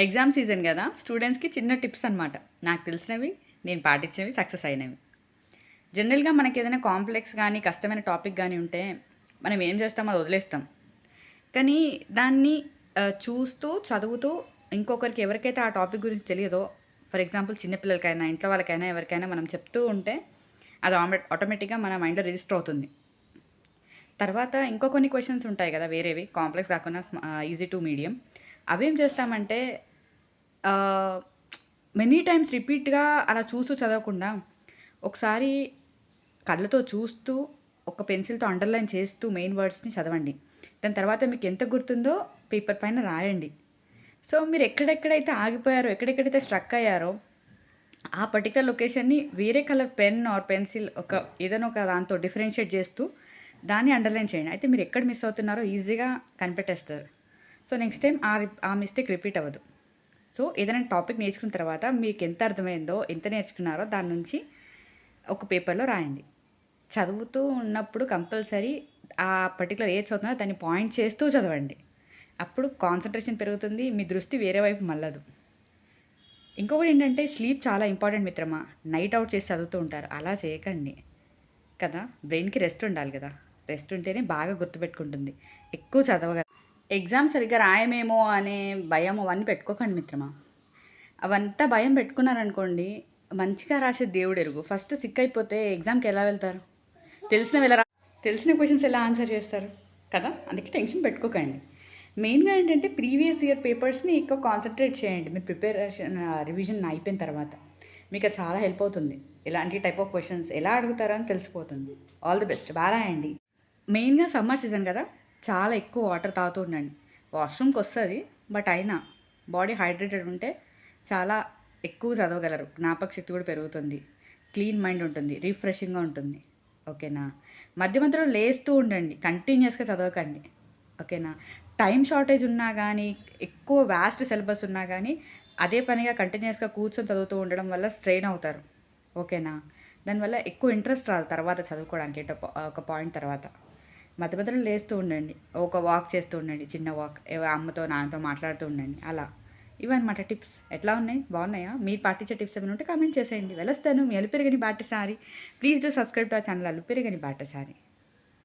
Exam season కదా, స్టూడెంట్స్కి చిన్న టిప్స్ అనమాట. నాకు తెలిసినవి, నేను పాటించేవి, సక్సెస్ అయినవి. జనరల్గా మనకి ఏదైనా కాంప్లెక్స్ కానీ కష్టమైన టాపిక్ కానీ ఉంటే మనం ఏం చేస్తాం, అది వదిలేస్తాం. కానీ దాన్ని చూస్తూ చదువుతూ ఇంకొకరికి ఎవరికైతే ఆ టాపిక్ గురించి తెలియదో, ఫర్ ఎగ్జాంపుల్ చిన్నపిల్లలకైనా ఇంట్లో వాళ్ళకైనా ఎవరికైనా మనం చెప్తూ ఉంటే అది ఆటోమేటిక్గా మన మైండ్లో రిజిస్టర్ అవుతుంది. తర్వాత ఇంకో కొన్ని క్వశ్చన్స్ ఉంటాయి కదా, వేరేవి కాంప్లెక్స్ కాకుండా ఈజీ టు మీడియం. అవేం చేస్తామంటే మెనీ టైమ్స్ రిపీట్గా అలా చూస్తూ చదవకుండా ఒకసారి కళ్ళతో చూస్తూ ఒక పెన్సిల్తో అండర్లైన్ చేస్తూ మెయిన్ వర్డ్స్ని చదవండి. దాని తర్వాత మీకు ఎంత గుర్తుందో పేపర్ పైన రాయండి. సో మీరు ఎక్కడెక్కడైతే ఆగిపోయారో, ఎక్కడెక్కడైతే స్ట్రక్ అయ్యారో ఆ పర్టికులర్ లొకేషన్ని వేరే కలర్ పెన్ ఆర్ పెన్సిల్ ఏదైనా ఒక దాంతో డిఫరెన్షియేట్ చేస్తూ దాన్ని అండర్లైన్ చేయండి. అయితే మీరు ఎక్కడ మిస్ అవుతున్నారో ఈజీగా కనిపెట్టేస్తారు. సో నెక్స్ట్ టైం ఆ మిస్టేక్ రిపీట్ అవ్వదు. సో ఏదైనా టాపిక్ నేర్చుకున్న తర్వాత మీకు ఎంత అర్థమైందో, ఎంత నేర్చుకున్నారో దాని నుంచి ఒక పేపర్లో రాయండి. చదువుతూ ఉన్నప్పుడు కంపల్సరీ ఆ పర్టికులర్ ఏది చదువుతున్నారో దాన్ని పాయింట్ చేస్తూ చదవండి. అప్పుడు కాన్సన్ట్రేషన్ పెరుగుతుంది, మీ దృష్టి వేరే వైపు మళ్ళదు. ఇంకొకటి ఏంటంటే స్లీప్ చాలా ఇంపార్టెంట్ మిత్రమా. నైట్ అవుట్ చేసి చదువుతూ ఉంటారు, అలా చేయకండి కదా. బ్రెయిన్కి రెస్ట్ ఉండాలి కదా, రెస్ట్ ఉంటేనే బాగా గుర్తుపెట్టుకుంటుంది, ఎక్కువ చదవగలరు. ఎగ్జామ్ సరిగ్గా రాయమేమో అనే భయం అవన్నీ పెట్టుకోకండి మిత్రమా. అవంతా భయం పెట్టుకున్నారనుకోండి, మంచిగా రాసే దేవుడు ఎరుగు. ఫస్ట్ సిక్ అయిపోతే ఎగ్జామ్కి ఎలా వెళ్తారు? తెలిసిన క్వశ్చన్స్ ఎలా ఆన్సర్ చేస్తారు కదా. అందుకే టెన్షన్ పెట్టుకోకండి. మెయిన్గా ఏంటంటే ప్రీవియస్ ఇయర్ పేపర్స్ని ఎక్కువ కాన్సన్ట్రేట్ చేయండి. మీరు ప్రిపరేషన్ రివిజన్ అయిపోయిన తర్వాత మీకు అది చాలా హెల్ప్ అవుతుంది. ఇలాంటి టైప్ ఆఫ్ క్వశ్చన్స్ ఎలా అడుగుతారో అని తెలిసిపోతుంది. ఆల్ ది బెస్ట్, బాగా రాయండి. మెయిన్గా సమ్మర్ సీజన్ కదా, చాలా ఎక్కువ వాటర్ తాగుతూ ఉండండి. వాష్రూమ్కి వస్తుంది, బట్ అయినా బాడీ హైడ్రేటెడ్ ఉంటే చాలా ఎక్కువ చదవగలరు. జ్ఞాపక శక్తి కూడా పెరుగుతుంది, క్లీన్ మైండ్ ఉంటుంది, రిఫ్రెషింగ్గా ఉంటుంది. ఓకేనా. మధ్య మధ్యలో లేస్తూ ఉండండి, కంటిన్యూస్గా చదవకండి. ఓకేనా. టైం షార్టేజ్ ఉన్నా కానీ, ఎక్కువ వ్యాస్ట్ సిలబస్ ఉన్నా కానీ అదే పనిగా కంటిన్యూస్గా కూర్చొని చదువుతూ ఉండడం వల్ల స్ట్రెయిన్ అవుతారు. ఓకేనా. దానివల్ల ఎక్కువ ఇంట్రెస్ట్ రాదు తర్వాత చదువుకోవడానికి. ఒక పాయింట్ తర్వాత మధ్య మధ్యలో లేస్తూ ఉండండి, ఒక వాక్ చేస్తూ ఉండండి, చిన్న వాక్, అమ్మతో నాన్నతో మాట్లాడుతూ ఉండండి. అలా ఇవన్నమాట టిప్స్. ఎట్లా ఉన్నాయి, బాగున్నాయా? మీరు పాటించే టిప్స్ ఏమైనా ఉంటే కామెంట్ చేసేయండి. వెళ్ళొస్తాను, మీ అలుపెరగని బాటసారి. Please do subscribe to our channel అలుపెరగని బాటసారి.